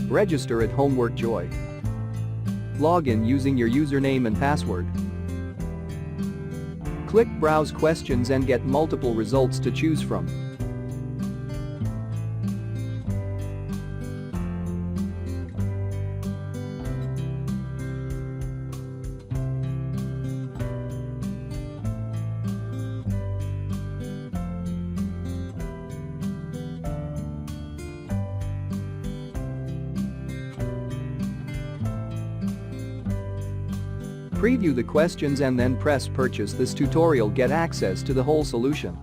Register at Homework Joy. Log in using your username and password. Click Browse Questions and get multiple results to choose from. Preview the questions and then press Purchase. This tutorial get access to the whole solution.